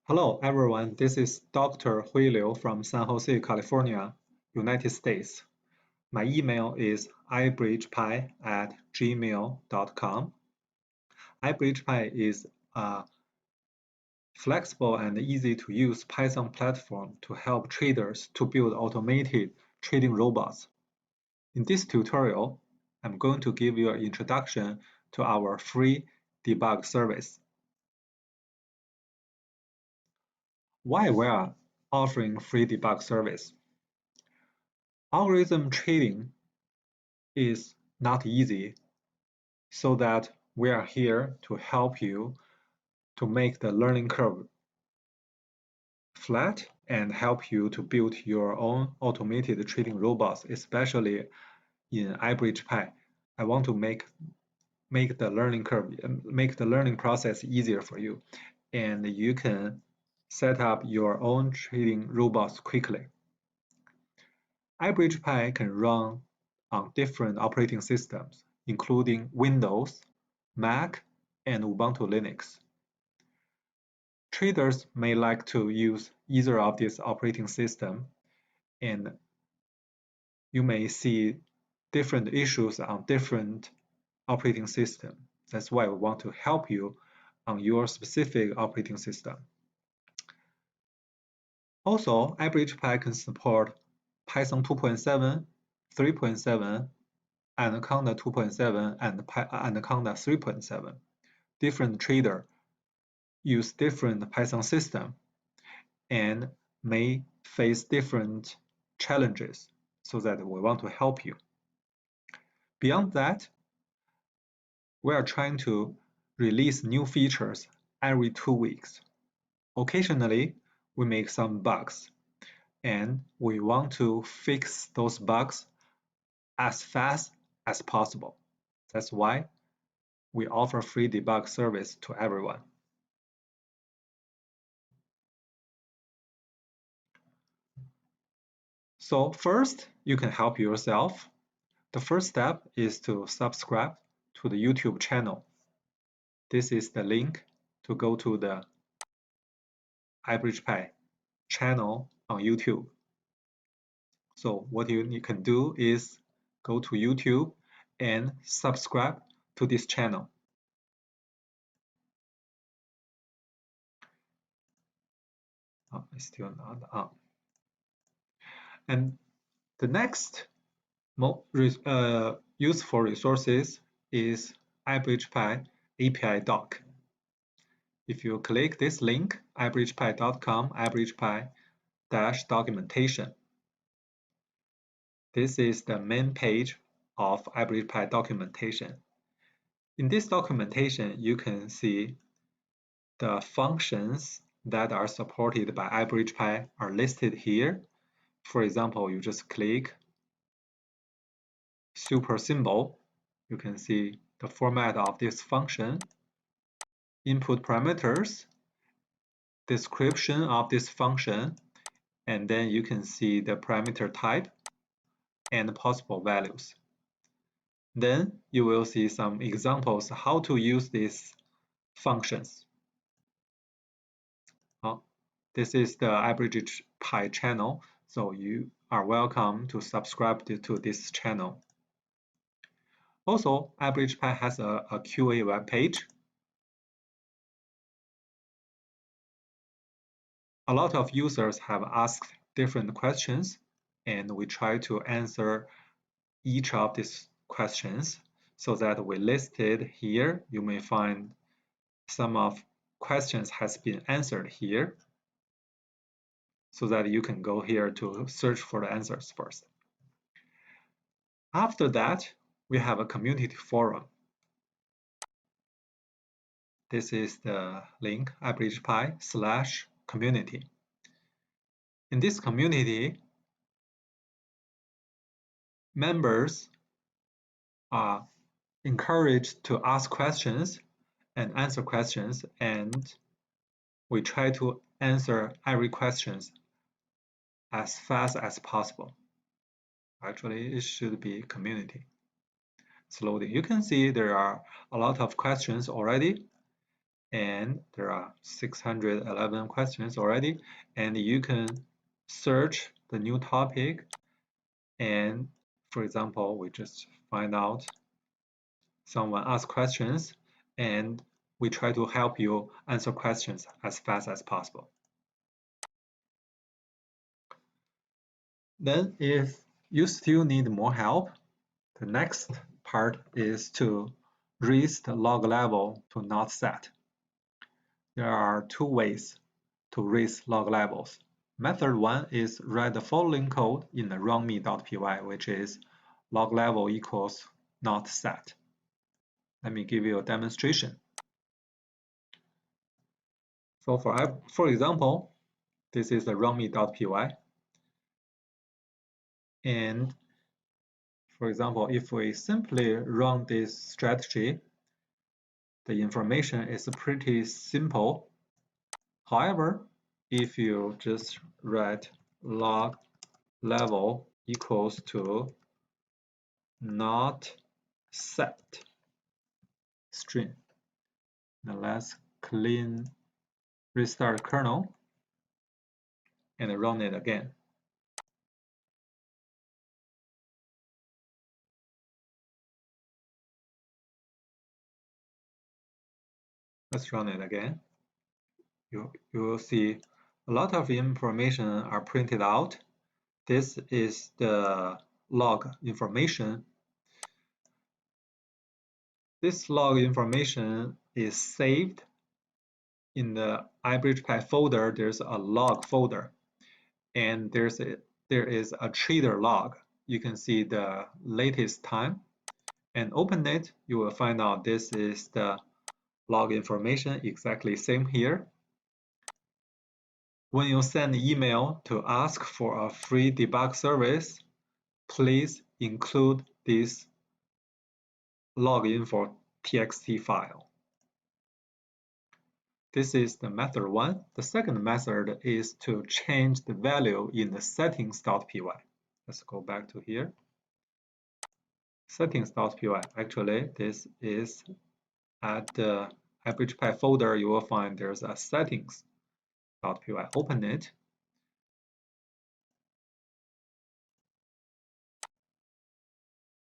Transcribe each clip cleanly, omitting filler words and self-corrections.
Hello everyone, this is Dr. Hui Liu from San Jose, California, United States. My email is ibridgepy@gmail.com. ibridgepy is a flexible and easy to use Python platform to help traders to build automated trading robots. In this tutorial, I'm going to give you an introduction to our free debug service. Why we are offering free debug service? Algorithm trading is not easy, so that we are here to help you to make the learning curve flat and help you to build your own automated trading robots, especially in iBridgePy. I want to make the learning curve, make the learning process easier for you, and you can set up your own trading robots quickly. iBridgePy can run on different operating systems, including Windows, Mac, and Ubuntu Linux. Traders may like to use either of these operating systems, and you may see different issues on different operating systems. That's why we want to help you on your specific operating system. Also, iBridgePy can support Python 2.7, 3.7, Anaconda 2.7, and Anaconda 3.7. Different traders use different Python system and may face different challenges, so that we want to help you. Beyond that, we are trying to release new features every 2 weeks. Occasionally, we make some bugs, and we want to fix those bugs as fast as possible. That's why we offer free debug service to everyone. So first, you can help yourself. The first step is to subscribe to the YouTube channel. This is the link to go to the iBridgePy channel on YouTube. So what you can do is go to YouTube and subscribe to this channel. Oh, it's still not on. And the next useful resources is iBridgePy API doc. If you click this link, ibridgepy.com, ibridgepy-documentation. This is the main page of iBridgePy documentation. In this documentation, you can see the functions that are supported by iBridgePy are listed here. For example, you just click super symbol. You can see the format of this function, input parameters, description of this function, and then you can see the parameter type and possible values. Then you will see some examples how to use these functions. This is the iBridgePy channel, so you are welcome to subscribe to this channel. Also, iBridgePy has a QA web page. A lot of users have asked different questions, and we try to answer each of these questions so that we listed here. You may find some of questions has been answered here, so that you can go here to search for the answers first. After that, we have a community forum. This is the link, ibridgepy/community. In this community, members are encouraged to ask questions and answer questions, and we try to answer every question as fast as possible. Actually, it should be community. It's loading. You can see there are a lot of questions already, and there are 611 questions already, and you can search the new topic, and for example, we just find out someone asked questions, and we try to help you answer questions as fast as possible. Then if you still need more help, the next part is to raise the log level to not set. There are two ways to raise log levels. Method 1 is write the following code in the runme.py, which is log level equals not set. Let me give you a demonstration. So for example, this is the runme.py. And for example, if we simply run this strategy, the information is pretty simple. However, if you just write log level equals to not set string, now let's clean restart kernel and run it again. Let's run it again. You will see a lot of information are printed out. This is the log information. This log information is saved in the iBridgePy folder. There's a log folder, and there is a trader log. You can see the latest time, and open it. You will find out this is the log information, exactly same here. When you send email to ask for a free debug service, please include this log_info.txt file. This is the method 1. The second method is to change the value in the settings.py. Let's go back to here. Settings.py. Actually, this is at the iBridgePy folder. You will find there's a settings.py. Open it.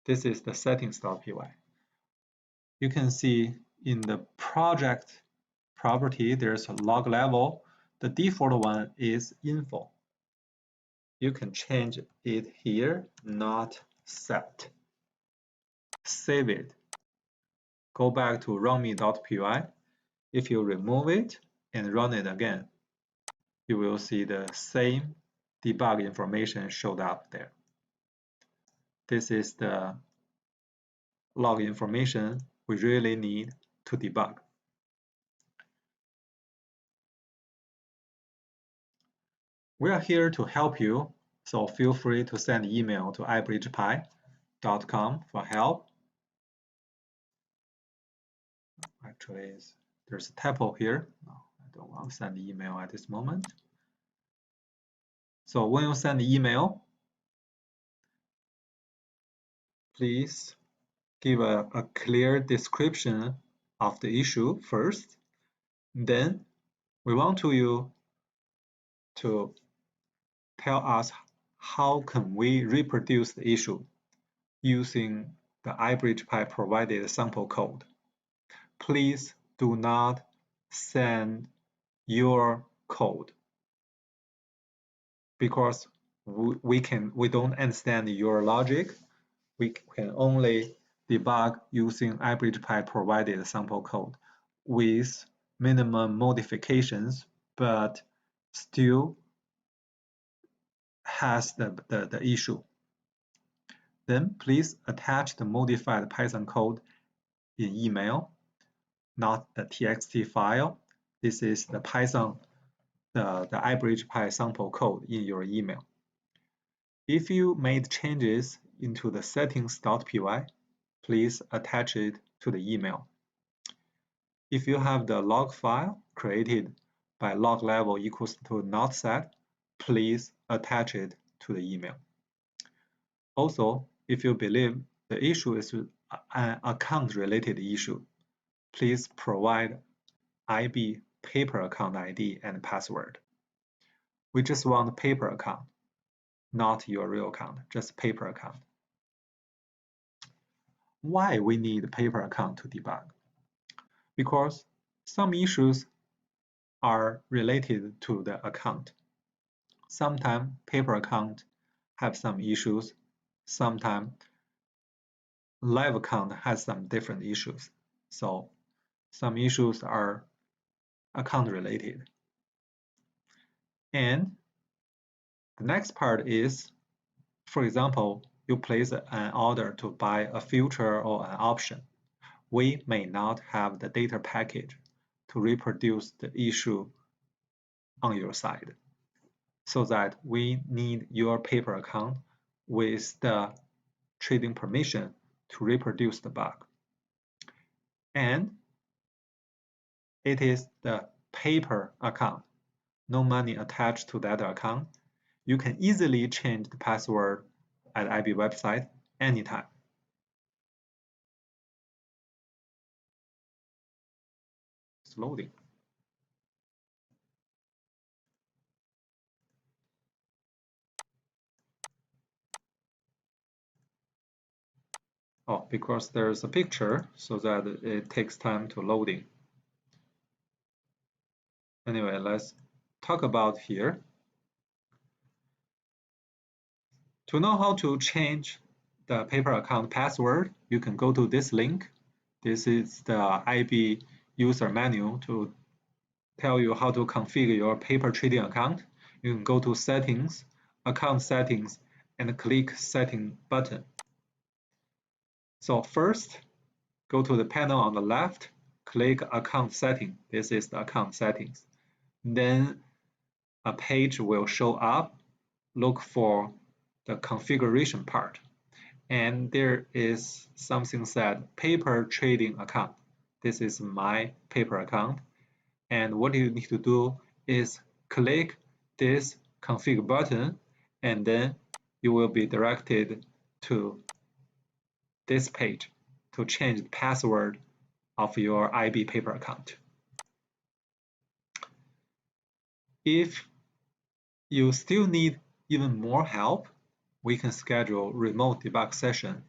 This is the settings.py. You can see in the project property, there's a log level. The default one is info. You can change it here, not set. Save it. Go back to runme.py. If you remove it and run it again, you will see the same debug information showed up there. This is the log information we really need to debug. We are here to help you, so feel free to send email to ibridgepy.com for help. Actually, there's a typo here. No, I don't want to send email at this moment. So when you send email, please give a clear description of the issue first. Then we want you to tell us how can we reproduce the issue using the iBridgePy provided sample code. Please do not send your code because we don't understand your logic. We can only debug using iBridgePy provided sample code with minimum modifications, but still has the issue. Then please attach the modified Python code in email, not the txt file. This is the Python, the iBridgePy sample code in your email. If you made changes into the settings.py, please attach it to the email. If you have the log file created by log level equals to not set, please attach it to the email. Also, if you believe the issue is an account-related issue, please provide IB paper account ID and password. We just want paper account, not your real account, just paper account. Why we need paper account to debug? Because some issues are related to the account. Sometimes paper account have some issues, sometimes live account has some different issues. So some issues are account related. And the next part is, for example, you place an order to buy a future or an option. We may not have the data package to reproduce the issue on your side, so that we need your paper account with the trading permission to reproduce the bug. And it is the paper account, no money attached to that account. You can easily change the password at IB website anytime. It's loading. Oh, because there's a picture, so that it takes time to loading. Anyway, let's talk about here. To know how to change the paper account password, you can go to this link. This is the IB user manual to tell you how to configure your paper trading account. You can go to settings, account settings, and click setting button. So first, go to the panel on the left, click account setting. This is the account settings. Then a page will show up. Look for the configuration part. And there is something said paper trading account. This is my paper account. And what you need to do is click this config button, and then you will be directed to this page to change the password of your IB paper account. If you still need even more help, we can schedule remote debug session.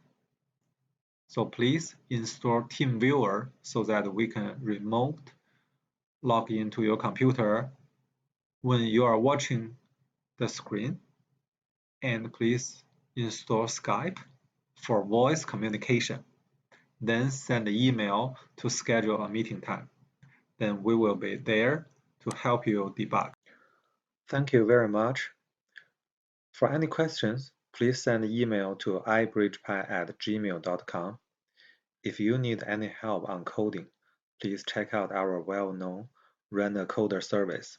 So please install TeamViewer so that we can remote log into your computer when you are watching the screen. And please install Skype for voice communication. Then send the email to schedule a meeting time. Then we will be there to help you debug. Thank you very much. For any questions, please send an email to ibridgepy@gmail.com. If you need any help on coding, please check out our well-known Run a Coder service.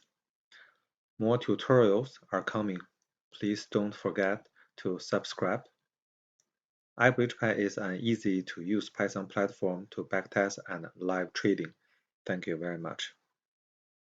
More tutorials are coming. Please don't forget to subscribe. iBridgePy is an easy-to-use Python platform to backtest and live trading. Thank you very much.